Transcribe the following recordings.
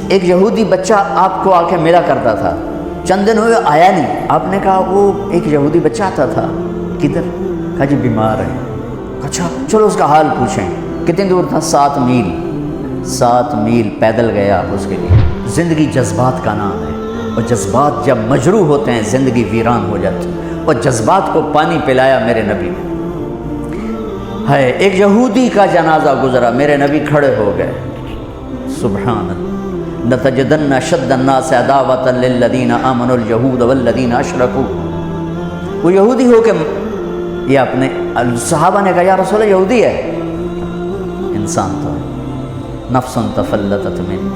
ایک یہودی بچہ آپ کو آ کے ملا کرتا تھا، چند دن ہوئے آیا نہیں، آپ نے کہا وہ ایک یہودی بچہ آتا تھا، کدھر؟ کہا جی بیمار ہے۔ اچھا چلو اس کا حال پوچھیں۔ کتنی دور تھا؟ 7 میل۔ 7 میل پیدل گیا اس کے لیے۔ زندگی جذبات کا نام ہے، اور جذبات جب مجروح ہوتے ہیں زندگی ویران ہو جاتی ہے، اور جذبات کو پانی پلایا میرے نبی نے۔ ہے ایک یہودی کا جنازہ گزرا، میرے نبی کھڑے ہو گئے، سبحان اللہ، لَتَجِدَنَّ أَشَدَّ النَّاسِ عَدَاوَةً لِلَّذِينَ آمَنُوا الْيَهُودَ وَالَّذِينَ أَشْرَكُوا۔ وہ یہودی ہو کے یہ اپنے صحابہ نے کہا یا رسول اللہ یہودی ہے، انسان تو ہے، نفس تفلتت من۔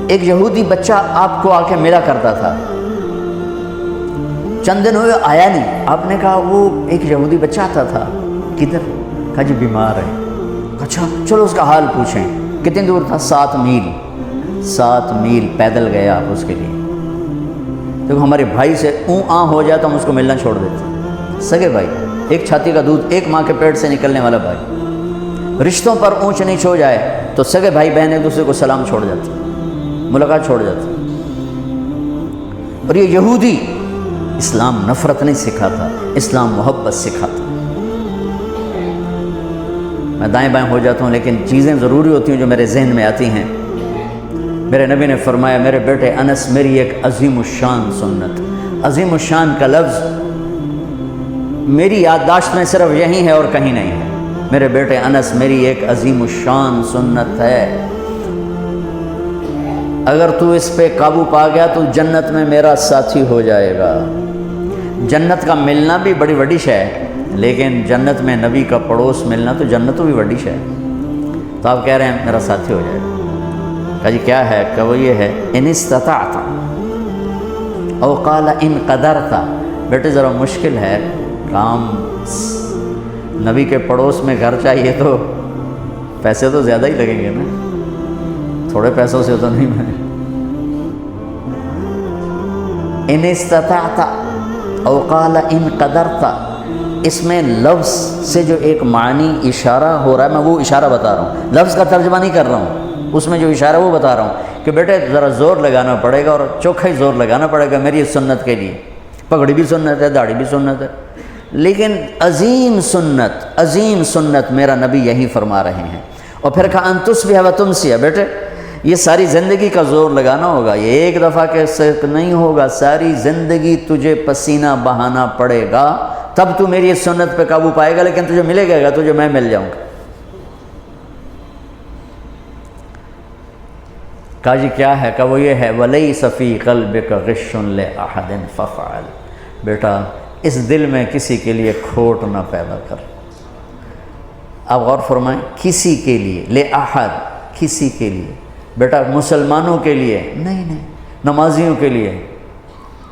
ایک یہودی بچہ آپ کو آ کے ملا کرتا تھا، چند دن ہوئے آیا نہیں، آپ نے کہا وہ ایک یہودی بچہ آتا تھا، کدھر؟ کہا جی بیمار ہے۔ اچھا چلو اس کا حال پوچھیں۔ کتنی دور تھا؟ 7 میل۔ 7 میل پیدل گیا آپ اس کے لیے۔ دیکھو ہمارے بھائی سے ہو جائے تو ہم اس کو ملنا چھوڑ دیتے، سگے بھائی، ایک چھاتی کا دودھ، ایک ماں کے پیٹ سے نکلنے والا بھائی، رشتوں پر اونچ نیچ ہو جائے تو سگے بھائی بہن ایک دوسرے کو سلام چھوڑ جاتے، ملاقات چھوڑ جاتے۔ اور یہ یہودی، اسلام نفرت نہیں سکھاتا، اسلام محبت سکھاتا۔ میں دائیں بائیں ہو جاتا ہوں لیکن چیزیں ضروری ہوتی ہیں جو میرے ذہن میں آتی ہیں۔ میرے نبی نے فرمایا میرے بیٹے انس، میری ایک عظیم الشان سنت۔ عظیم الشان کا لفظ میری یادداشت میں صرف یہیں ہے اور کہیں نہیں ہے۔ میرے بیٹے انس، میری ایک عظیم الشان سنت ہے، اگر تو اس پہ قابو پا گیا تو جنت میں میرا ساتھی ہو جائے گا۔ جنت کا ملنا بھی بڑی بڑی شے ہے، لیکن جنت میں نبی کا پڑوس ملنا تو جنت تو بھی بڑی شے ہے۔ تو آپ کہہ رہے ہیں میرا ساتھی ہو جائے گا۔ کہا جی کیا ہے؟ کہ وہ یہ ہے ان استطعت او قال ان قدرت۔ بیٹے ذرا مشکل ہے کام، نبی کے پڑوس میں گھر چاہیے تو پیسے تو زیادہ ہی لگیں گے نا، تھوڑے پیسوں سے تو نہیں۔ میں ان استطعت او قال ان قدرت، اس میں لفظ سے جو ایک معنی اشارہ ہو رہا ہے، میں وہ اشارہ بتا رہا ہوں، لفظ کا ترجمہ نہیں کر رہا ہوں، اس میں جو اشارہ وہ بتا رہا ہوں کہ بیٹے ذرا زور لگانا پڑے گا، اور چوکھا ہی زور لگانا پڑے گا میری اس سنت کے لیے۔ پگڑی بھی سنت ہے، داڑھی بھی سنت ہے، لیکن عظیم سنت میرا نبی یہی فرما رہے ہیں۔ اور پھر کہا ان تصبح و تمسی، بیٹے یہ ساری زندگی کا زور لگانا ہوگا، یہ ایک دفعہ کے صرف نہیں ہوگا، ساری زندگی تجھے پسینہ بہانا پڑے گا، تب تو میری اس سنت پہ قابو پائے گا، لیکن تجھے ملے گا تجھے میں مل جاؤں گا۔ کہا جی کیا ہے؟ کہ وہ یہ ہے وَلَيْسَ فِي قَلْبِكَ غِشٌّ لِأَحَدٍ فَافْعَلْ۔ بیٹا اس دل میں کسی کے لیے کھوٹ نہ پیدا کر۔ آپ غور فرمائیں، کسی کے لیے، لِأَحَدٍ، کسی کے لیے، بیٹا مسلمانوں کے لیے نہیں، نمازیوں کے لیے،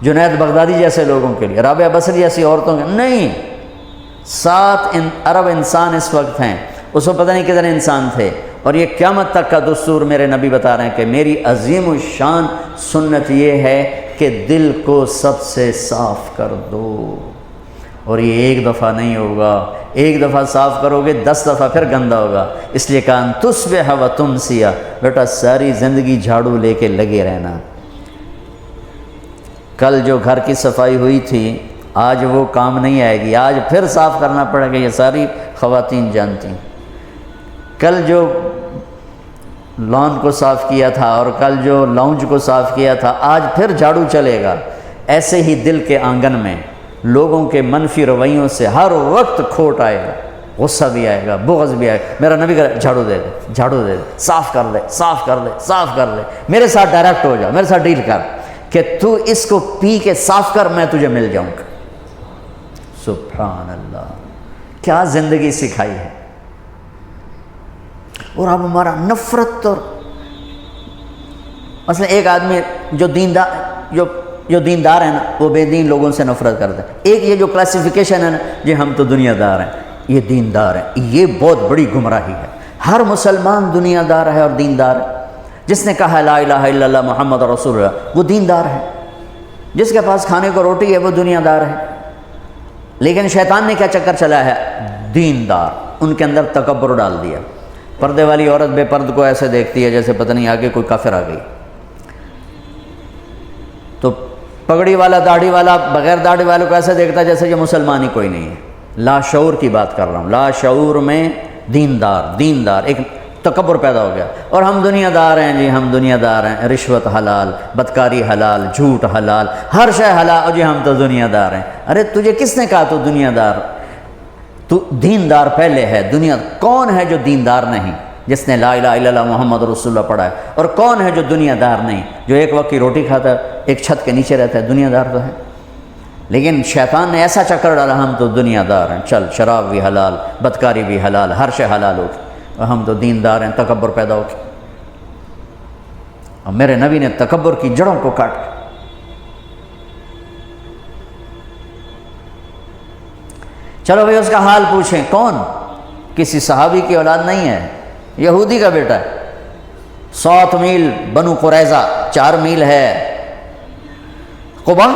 جنید بغدادی جیسے لوگوں کے لیے، رابعہ بصری جیسی عورتوں کے نہیں۔ 7 ارب انسان اس وقت ہیں، اس وقت پتہ نہیں کتنے انسان تھے، اور یہ قیامت تک کا دستور میرے نبی بتا رہے ہیں کہ میری عظیم الشان سنت یہ ہے کہ دل کو سب سے صاف کر دو، اور یہ ایک دفعہ نہیں ہوگا، ایک دفعہ صاف کرو گے 10 دفعہ پھر گندا ہوگا، اس لیے کہا ان تصبح و تمسی، بیٹا ساری زندگی جھاڑو لے کے لگے رہنا۔ کل جو گھر کی صفائی ہوئی تھی آج وہ کام نہیں آئے گی، آج پھر صاف کرنا پڑے گا، یہ ساری خواتین جانتی ہیں۔ کل جو لان کو صاف کیا تھا اور کل جو لاؤنج کو صاف کیا تھا آج پھر جھاڑو چلے گا۔ ایسے ہی دل کے آنگن میں لوگوں کے منفی رویوں سے ہر وقت کھوٹ آئے گا، غصہ بھی آئے گا، بغض بھی آئے گا۔ میرا نبی کہا جھاڑو دے دے، جھاڑو دے دے، صاف کر دے، صاف کر دے، صاف کر دے، میرے ساتھ ڈائریکٹ ہو جا، میرے ساتھ ڈیل کر کہ تو اس کو پی کے صاف کر، میں تجھے مل جاؤں گا۔ سبحان اللہ، کیا زندگی سکھائی ہے۔ اور اب ہمارا نفرت، اور مثلا ایک آدمی جو دیندار ہے نا وہ بے دین لوگوں سے نفرت کرتا ہے۔ ایک یہ جو کلاسیفیکیشن ہے نا جی ہم تو دنیا دار ہیں، یہ دیندار ہیں، یہ بہت بڑی گمراہی ہے۔ ہر مسلمان دنیا دار ہے اور دیندار ہے۔ جس نے کہا لا الہ الا اللہ محمد رسول اللہ وہ دیندار ہے، جس کے پاس کھانے کو روٹی ہے وہ دنیا دار ہے۔ لیکن شیطان نے کیا چکر چلا ہے؟ دیندار، ان کے اندر تکبر ڈال دیا، پردے والی عورت بے پرد کو ایسے دیکھتی ہے جیسے پتہ نہیں آگے کوئی کافر آ گئی، تو پگڑی والا داڑھی والا بغیر داڑھی والے کو ایسے دیکھتا ہے جیسے یہ مسلمان ہی کوئی نہیں ہے۔ لا شعور کی بات کر رہا ہوں، لا شعور میں دیندار ایک تکبر پیدا ہو گیا، اور ہم دنیا دار ہیں جی، ہم دنیا دار ہیں، رشوت حلال، بدکاری حلال، جھوٹ حلال، ہر شے حلال، جی ہم تو دنیا دار ہیں۔ ارے تجھے کس نے کہا تو دنیا دار؟ تو دیندار پہلے ہے۔ دنیا کون ہے جو دیندار نہیں، جس نے لا الہ الا اللہ محمد رسول اللہ پڑھا ہے؟ اور کون ہے جو دنیا دار نہیں، جو ایک وقت کی روٹی کھاتا ہے، ایک چھت کے نیچے رہتا ہے؟ دنیا دار تو ہے۔ لیکن شیطان نے ایسا چکر ڈالا، ہم تو دنیا دار ہیں، چل شراب بھی حلال، بدکاری بھی حلال، ہر شے حلال ہو گئی، اور ہم تو دیندار ہیں، تکبر پیدا ہو گیا۔ اور میرے نبی نے تکبر کی جڑوں کو کاٹ دیا۔ چلو بھئی اس کا حال پوچھیں، کون؟ کسی صحابی کی اولاد نہیں ہے، یہودی کا بیٹا ہے۔ 7 میل بنو قریظہ، 4 میل ہے قبا،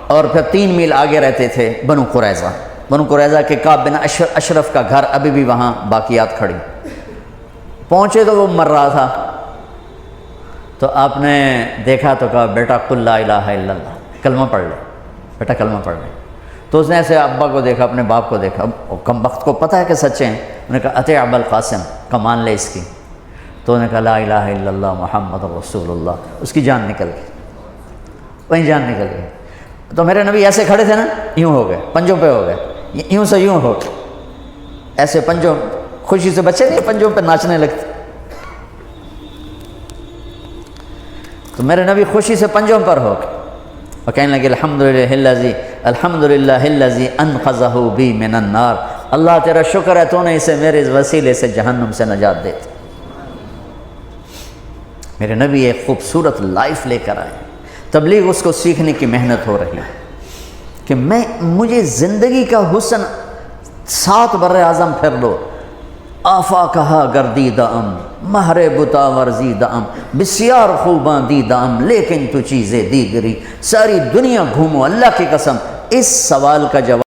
اور پھر 3 میل آگے رہتے تھے بنو قریظہ۔ بنو قریظہ کے کعب بن اشرف کا گھر ابھی بھی وہاں باقیات کھڑی۔ پہنچے تو وہ مر رہا تھا، تو آپ نے دیکھا تو کہا بیٹا قل لا الہ الا اللہ، کلمہ پڑھ لے بیٹا، کلمہ پڑھ لے۔ تو اس نے ایسے ابا کو دیکھا، اپنے باپ کو دیکھا، کم وقت کو پتہ ہے کہ سچے ہیں، انہوں نے کہا اطیع ابا القاسم، کمان لے اس کی۔ تو انہوں نے کہا لا الہ الا اللہ محمد رسول اللہ، اس کی جان نکل گئی، وہیں جان نکل گئی۔ تو میرے نبی ایسے کھڑے تھے نا، یوں ہو گئے، پنجوں پہ ہو گئے، یوں سے یوں ہو گئے، ایسے پنجوں، خوشی سے بچے نہیں پنجوں پہ ناچنے لگتے، تو میرے نبی خوشی سے پنجوں پر ہو گئے اور کہنے لگے الحمدللہ الذی انقذہ بی من النار، اللہ تیرا شکر ہے تو نے اسے میرے اس وسیلے سے جہنم سے نجات دیتے۔ میرے نبی ایک خوبصورت لائف لے کر آئے، تبلیغ اس کو سیکھنے کی محنت ہو رہی ہے کہ مجھے زندگی کا حسن 7 بر اعظم پھر لو، آفا کہا گردیدہ ام، مہر بتا ورزیدہ ام، بسیار خوباں دیدہ ام، لیکن تو چیزیں دیگری، ساری دنیا گھومو اللہ کی قسم۔ اس سوال کا جواب